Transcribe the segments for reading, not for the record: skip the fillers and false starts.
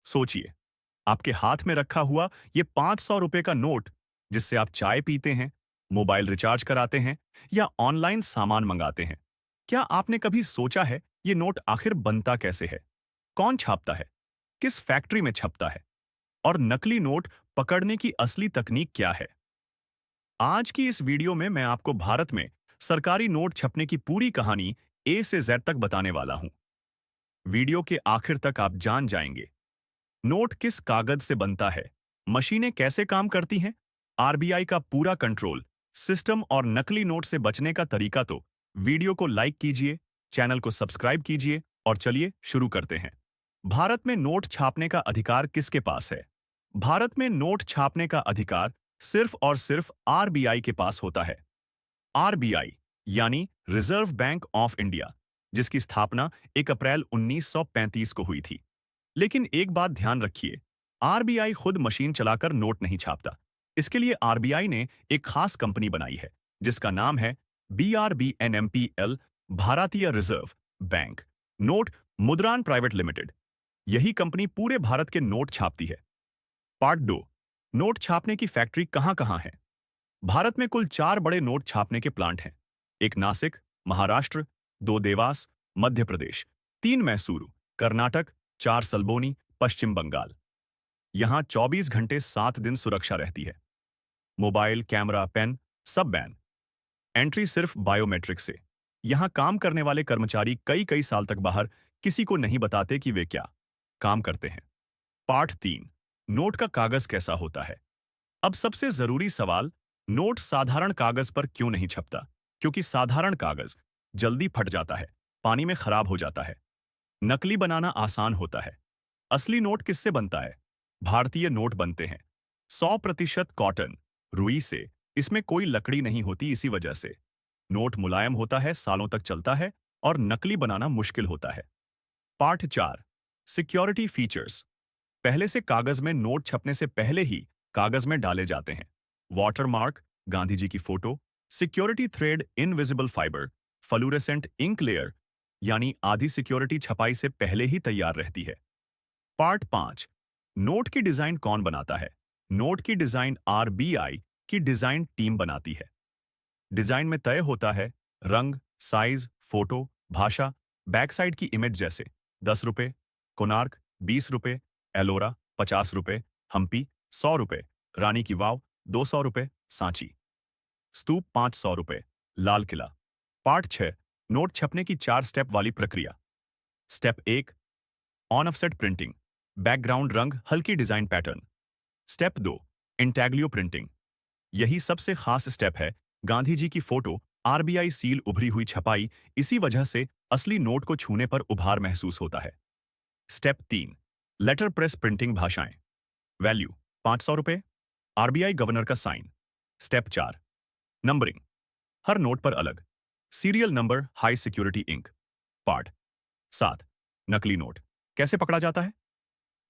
सोचिए, आपके हाथ में रखा हुआ ये 500 रुपए का नोट, जिससे आप चाय पीते हैं, मोबाइल रिचार्ज कराते हैं या ऑनलाइन सामान मंगाते हैं। क्या आपने कभी सोचा है ये नोट आखिर बनता कैसे है? कौन छापता है? किस फैक्ट्री में छपता है? और नकली नोट पकड़ने की असली तकनीक क्या है? आज की इस वीडियो में मैं आपको भारत में सरकारी नोट छपने की पूरी कहानी ए से जेड तक बताने वाला हूं। वीडियो के आखिर तक आप जान जाएंगे, नोट किस कागज से बनता है, मशीनें कैसे काम करती हैं, आरबीआई का पूरा कंट्रोल सिस्टम और नकली नोट से बचने का तरीका। तो वीडियो को लाइक कीजिए, चैनल को सब्सक्राइब कीजिए और चलिए शुरू करते हैं। भारत में नोट छापने का अधिकार किसके पास है? भारत में नोट छापने का अधिकार सिर्फ और सिर्फ आरबीआई के पास होता है। आरबीआई यानी रिजर्व बैंक ऑफ इंडिया, जिसकी स्थापना 1 अप्रैल 1935 को हुई थी। लेकिन एक बात ध्यान रखिए, आरबीआई खुद मशीन चलाकर नोट नहीं छापता। इसके लिए आरबीआई ने एक खास कंपनी बनाई है, जिसका नाम है BRBNMPL, Bharatiya reserve bank note Mudran private limited. यही कंपनी पूरे भारत के नोट छापती है। पार्ट 2, नोट छापने की फैक्ट्री कहां-कहां है? भारत में कुल 4 बड़े नोट छापने के प्लांट हैं। एक नासिक, महाराष्ट्र, 2 देवास, मध्य प्रदेश, 3 मैसूरू, कर्नाटक, 4 सल्बोनी, पश्चिम बंगाल। यहां 24 घंटे 7 दिन सुरक्षा रहती है। मोबाइल, कैमरा, पेन सब बैन। एंट्री सिर्फ बायोमेट्रिक से। यहां काम करने वाले कर्मचारी कई कई साल तक बाहर किसी को नहीं बताते कि वे क्या काम करते हैं। पार्ट 3, नोट का कागज कैसा होता है? अब सबसे जरूरी सवाल, नोट साधारण कागज पर क्यों नहीं छपता? क्योंकि साधारण कागज जल्दी फट जाता है, पानी में खराब हो जाता है। नकली बनाना आसान होता है। असली नोट किससे बनता है? भारतीय नोट बनते हैं 100% कॉटन, रुई से। इसमें कोई लकड़ी नहीं होती, इसी वजह से नोट मुलायम होता है, सालों तक चलता है और नकली बनाना मुश्किल होता है। Part 4, security features. पहले से कागज में नोट छपने से पहले ही कागज में डाले जाते हैं वाटरमार्क, गांधी जी की photo, security thread, invisible fibre, fluorescent ink layer, यानी आधी सिक्योरिटी छपाई से पहले ही तैयार रहती है। पार्ट 5, नोट की डिजाइन कौन बनाता है? नोट की डिजाइन आरबीआई की डिजाइन टीम बनाती है। डिजाइन में तय होता है रंग, साइज, फोटो, भाषा, बैक साइड की इमेज, जैसे 10 रुपए, कोणार्क 20 रुपए, एलोरा 50 रुपए, हम्पी 100 रुपए, रानी की वाव 200 रुपए, सांची स्तूप 500 रुपए, लाल किला। पार्ट 6, नोट छपने की 4 स्टेप वाली प्रक्रिया। Step 1, on offset printing, background रंग, हल्की design pattern. Step 2, intaglio printing. यही सबसे खास स्टेप है। गांधी जी की फोटो, आरबीआई सील, उभरी हुई छपाई। इसी वजह से असली नोट को छूने पर उभार महसूस होता है। स्टेप 3, लेटर प्रेस प्रिंटिंग, भाषाएं। वैल्यू 500 रुपए, आरबीआई गवर्नर का साइन। स्टेप 4, नंबरिंग, हर नोट पर अलग serial number, high security ink. Part 7, नकली नोट कैसे पकड़ा जाता है?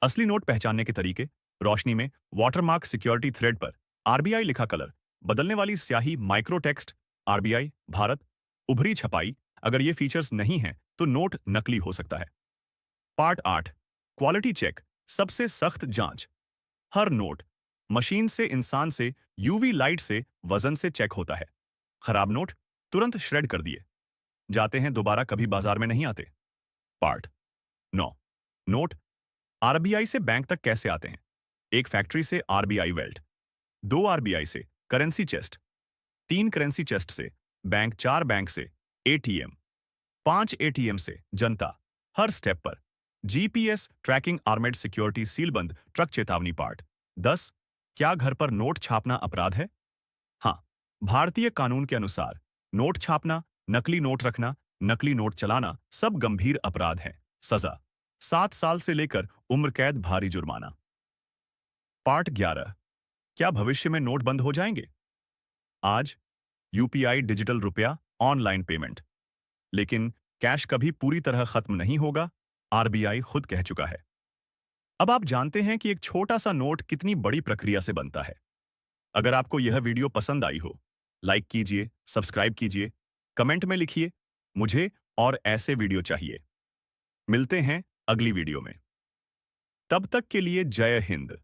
असली नोट पहचानने के तरीके, रोशनी में वाटरमार्क, सिक्योरिटी थ्रेड पर आरबीआई लिखा कलर, बदलने वाली स्याही, माइक्रो टेक्स्ट, आरबीआई भारत, उभरी छपाई। अगर ये फीचर्स नहीं हैं तो नोट नकली हो सकता है। पार्ट 8, क्वालिटी चेक, सबसे सख्त जांच। हर नोट मशीन से, इंसान से, यूवी लाइट से, वजन से चेक होता है। खराब नोट तुरंत श्रेड कर दिए जाते हैं, दोबारा कभी बाजार में नहीं आते। पार्ट 9, नोट आरबीआई से बैंक तक कैसे आते हैं? एक फैक्ट्री से आरबीआई वेल्ट, 2 आरबीआई से करेंसी चेस्ट, 3 करेंसी चेस्ट से बैंक, 4 बैंक से एटीएम, 5 एटीएम से जनता। हर स्टेप पर जीपीएस ट्रैकिंग, आर्मेड सिक्योरिटी, सीलबंद ट्रक, चेतावनी। पार्ट 10, क्या घर पर नोट छापना अपराध है? हाँ, भारतीय कानून के अनुसार नोट छापना, नकली नोट रखना, नकली नोट चलाना सब गंभीर अपराध हैं। सजा 7 साल से लेकर उम्र कैद, भारी जुर्माना। पार्ट 11, क्या भविष्य में नोट बंद हो जाएंगे? आज यूपीआई, डिजिटल रुपया, ऑनलाइन पेमेंट। लेकिन कैश कभी पूरी तरह खत्म नहीं होगा, आरबीआई खुद कह चुका है। अब आप जानते हैं कि एक छोटा सा नोट कितनी बड़ी प्रक्रिया से बनता है। अगर आपको यह वीडियो पसंद आई हो, लाइक कीजिए, सब्सक्राइब कीजिए, कमेंट में लिखिए मुझे और ऐसे वीडियो चाहिए। मिलते हैं अगली वीडियो में। तब तक के लिए जय हिंद।